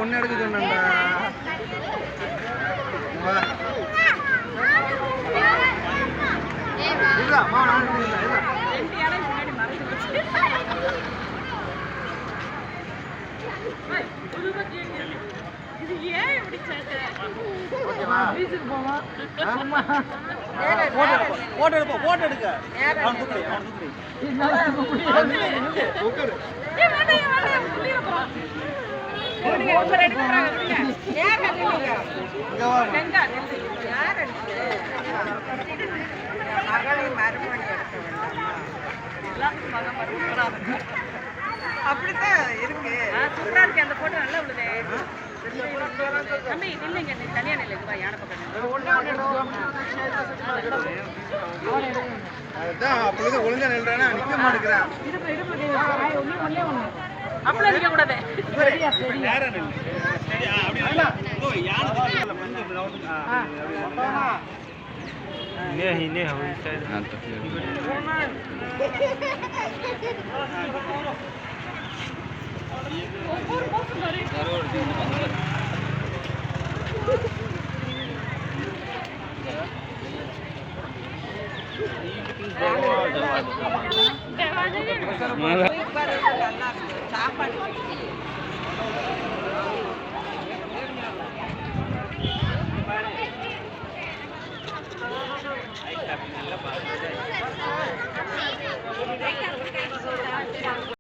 ஒன்னு எடுக்க சொன்னா போட்டோ எடுக்க அப்படித்தான் இருக்கு. சூப்பரா இருக்கு அந்த போட்டோ. நல்லா உள்ளது. தம்பி இல்லைங்க, தனியா நில்லுங்க. யானை பக்கம் ஒழுங்கா நில்றானா நிக்க மாட்டேங்கிறான். அப்படியே நிக்க கூடாது. नहीं हो शायद। हाँ तो